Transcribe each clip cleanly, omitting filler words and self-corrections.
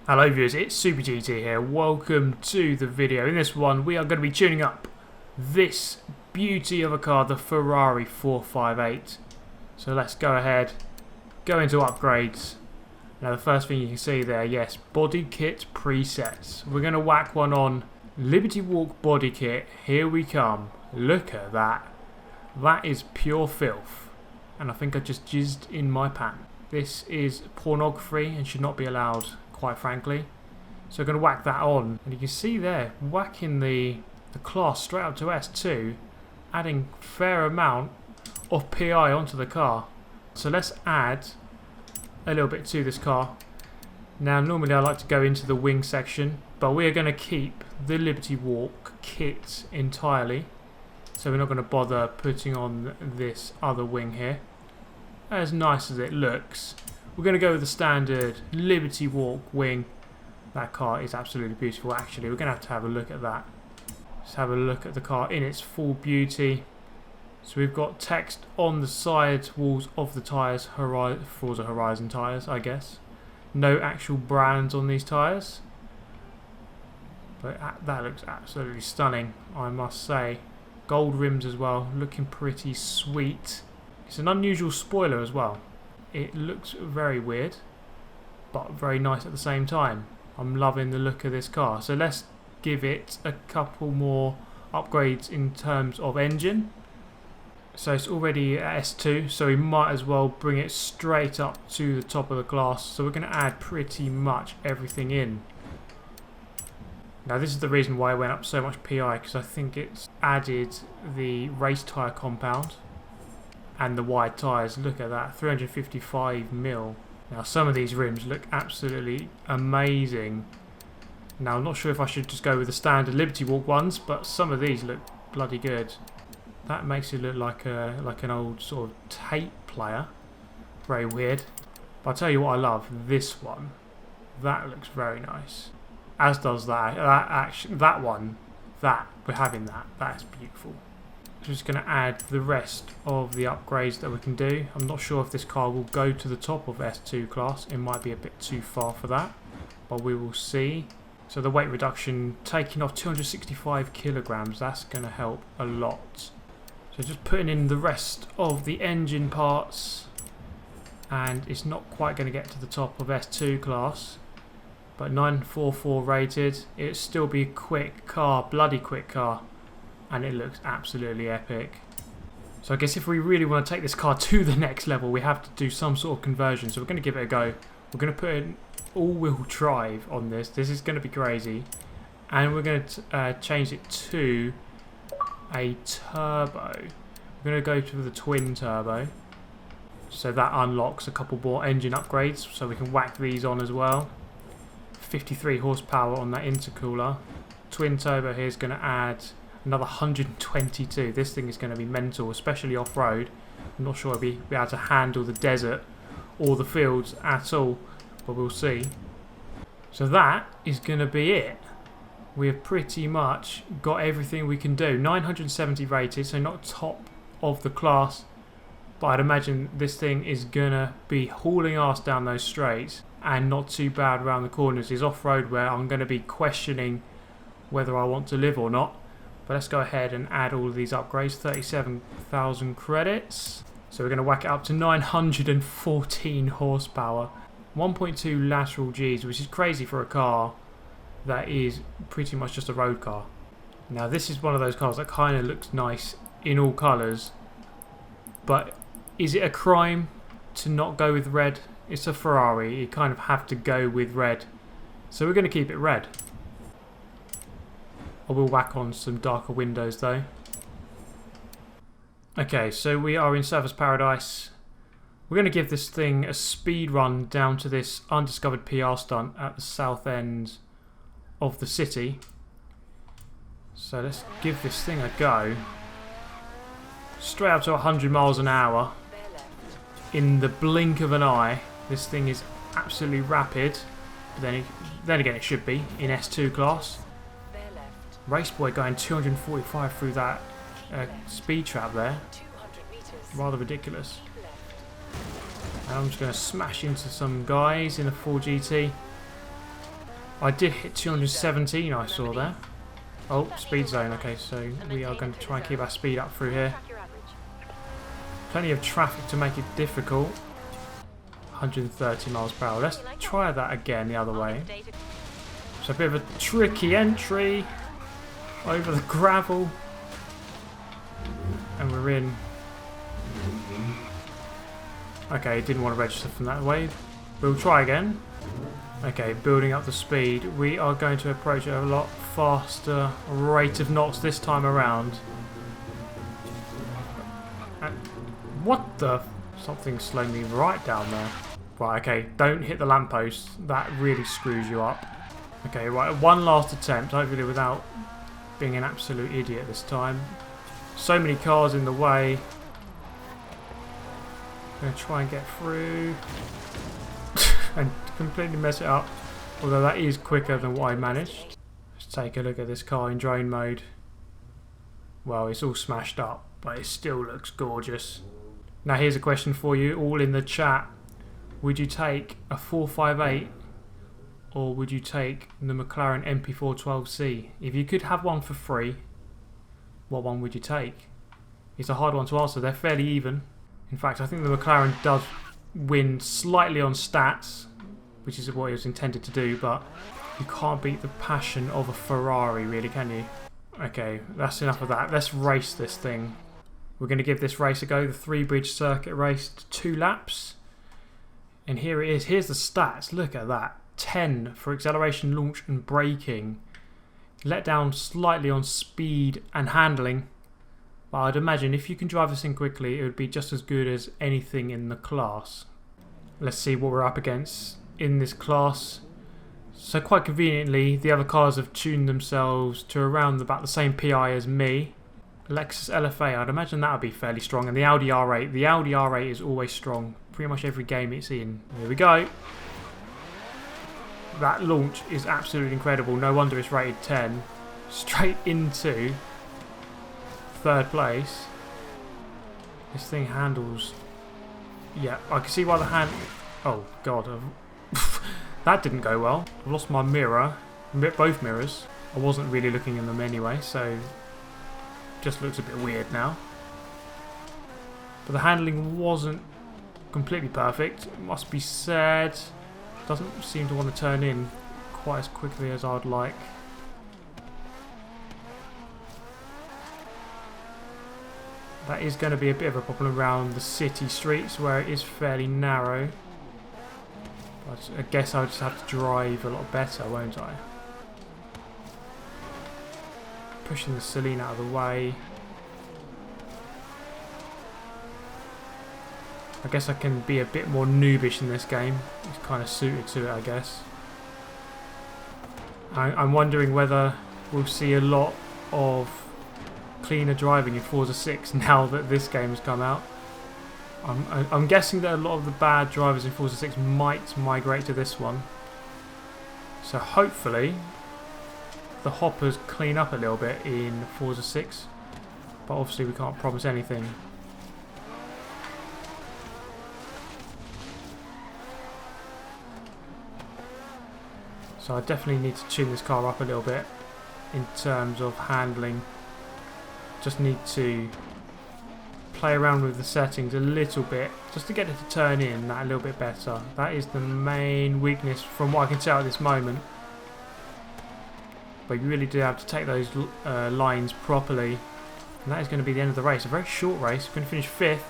Hello viewers, it's Super GT here. Welcome to the video. In this one we are going to be tuning up this beauty of a car, the Ferrari 458. So let's go ahead, go into upgrades. Now the first thing you can see there, yes, body kit presets. We're going to whack one on. Liberty Walk body kit, here we come. Look at that. That is pure filth. And I think I just jizzed in my pan. This is pornography and should not be allowed, quite frankly. So we're going to whack that on, and you can see there, whacking the class straight up to S2, adding fair amount of PI onto the car. So let's add a little bit to this car. Now normally I like to go into the wing section, but we are going to keep the Liberty Walk kit entirely. So we're not going to bother putting on this other wing here. As nice as it looks, we're going to go with the standard Liberty Walk wing. That car is absolutely beautiful. Actually, we're going to have a look at that. Let's have a look at the car in its full beauty. So we've got text on the side walls of the tyres, Forza Horizon tyres, I guess. No actual brands on these tyres. But that looks absolutely stunning, I must say. Gold rims as well, looking pretty sweet. It's an unusual spoiler as well. It looks very weird, but very nice at the same time. I'm loving the look of this car. So let's give it a couple more upgrades in terms of engine. So it's already at S2, so we might as well bring it straight up to the top of the class. So we're going to add pretty much everything in. Now this is the reason why I went up so much PI, because I think it's added the race tyre compound and the wide tyres. Look at that, 355mm. Now some of these rims look absolutely amazing. Now I'm not sure if I should just go with the standard Liberty Walk ones, but some of these look bloody good. That makes it look like an old sort of tape player. Very weird. But I'll tell you what I love, this one. That looks very nice. As does that. That one. We're having that. That's beautiful. Just going to add the rest of the upgrades that we can do. I'm not sure if this car will go to the top of S2 class. It might be a bit too far for that, but we will see. So the weight reduction, taking off 265 kilograms, that's going to help a lot. So just putting in the rest of the engine parts, and it's not quite going to get to the top of S2 class, but 944 rated. It'll still be a quick car, bloody quick car. And it looks absolutely epic. So I guess if we really want to take this car to the next level, we have to do some sort of conversion. So we're going to give it a go. We're going to put in all-wheel drive on this. This is going to be crazy. And we're going to change it to a turbo. We're going to go to the twin turbo. So that unlocks a couple more engine upgrades. So we can whack these on as well. 53 horsepower on that intercooler. Twin turbo here is going to add another 122. This thing is going to be mental, especially off-road. I'm not sure I'll be able to handle the desert or the fields at all, but we'll see. So that is going to be it. We have pretty much got everything we can do. 970 rated, so not top of the class, but I'd imagine this thing is going to be hauling ass down those straights and not too bad around the corners. It's off-road where I'm going to be questioning whether I want to live or not. But let's go ahead and add all of these upgrades. 37,000 credits. So we're going to whack it up to 914 horsepower. 1.2 lateral Gs, which is crazy for a car that is pretty much just a road car. Now this is one of those cars that kind of looks nice in all colours. But is it a crime to not go with red? It's a Ferrari. You kind of have to go with red. So we're going to keep it red. I will whack on some darker windows though. Okay, so we are in Surface Paradise. We're going to give this thing a speed run down to this undiscovered PR stunt at the south end of the city. So let's give this thing a go. Straight up to 100 miles an hour. In the blink of an eye. This thing is absolutely rapid. But then again it should be in S2 class. Raceboy going 245 through that speed trap there. Rather ridiculous. And I'm just going to smash into some guys in a 4GT. I did hit 217, I saw there. Oh, speed zone. Okay, so we are going to try and keep our speed up through here. Plenty of traffic to make it difficult. 130 miles per hour. Let's try that again the other way. So a bit of a tricky entry over the gravel. And we're in. Okay, didn't want to register from that way. We'll try again. Okay, building up the speed. We are going to approach it at a lot faster rate of knots this time around. What the? Something slowed me right down there. Right, okay, don't hit the lamppost. That really screws you up. Okay, right, one last attempt, hopefully without being an absolute idiot this time. So many cars in the way. I'm going to try and get through. And completely mess it up. Although that is quicker than what I managed. Let's take a look at this car in drone mode. Well, it's all smashed up, but it still looks gorgeous. Now here's a question for you, all in the chat. Would you take a 458 or would you take the McLaren MP412C? If you could have one for free, what one would you take? It's a hard one to answer. They're fairly even. In fact, I think the McLaren does win slightly on stats, which is what it was intended to do, but you can't beat the passion of a Ferrari, really, can you? Okay, that's enough of that. Let's race this thing. We're going to give this race a go. The 3-bridge circuit race, 2 laps. And here it is. Here's the stats. Look at that. 10 for acceleration, launch and braking. Let down slightly on speed and handling. But I'd imagine if you can drive this thing quickly, it would be just as good as anything in the class. Let's see what we're up against in this class. So quite conveniently, the other cars have tuned themselves to around about the same PI as me. Lexus LFA, I'd imagine that would be fairly strong. And the Audi R8. The Audi R8 is always strong. Pretty much every game it's in. Here we go. That launch is absolutely incredible. No wonder it's rated 10. Straight into 3rd place. This thing handles... Yeah, I can see why the hand... Oh, God. That didn't go well. I've lost my mirror. Both mirrors. I wasn't really looking in them anyway, so... Just looks a bit weird now. But the handling wasn't completely perfect, it must be said. Doesn't seem to want to turn in quite as quickly as I'd like. That is going to be a bit of a problem around the city streets where it is fairly narrow. But I guess I'll just have to drive a lot better, won't I? Pushing the Celine out of the way. I guess I can be a bit more noobish in this game. It's kind of suited to it, I guess. I'm wondering whether we'll see a lot of cleaner driving in Forza 6 now that this game has come out. I'm guessing that a lot of the bad drivers in Forza 6 might migrate to this one. So hopefully the hoppers clean up a little bit in Forza 6. But obviously we can't promise anything. So I definitely need to tune this car up a little bit in terms of handling. Just need to play around with the settings a little bit just to get it to turn in that a little bit better. That is the main weakness from what I can tell at this moment. But you really do have to take those lines properly. And that is going to be the end of the race. A very short race. We're going to finish 5th.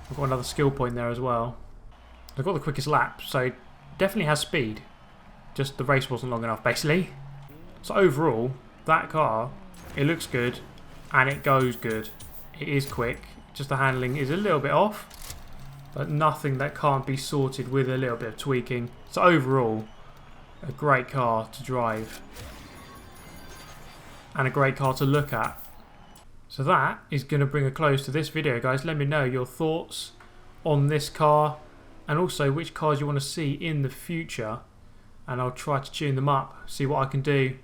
I've got another skill point there as well. I've got the quickest lap, so definitely has speed. Just the race wasn't long enough, basically. So overall, that car, it looks good and it goes good. It is quick. Just the handling is a little bit off, but nothing that can't be sorted with a little bit of tweaking. So overall, a great car to drive and a great car to look at. So that is going to bring a close to this video, guys. Let me know your thoughts on this car and also which cars you want to see in the future. And I'll try to tune them up, see what I can do,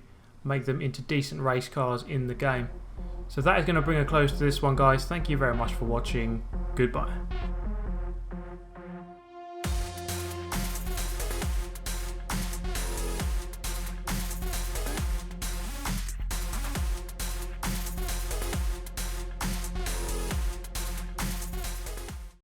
make them into decent race cars in the game. So that is going to bring a close to this one, guys. Thank you very much for watching. Goodbye.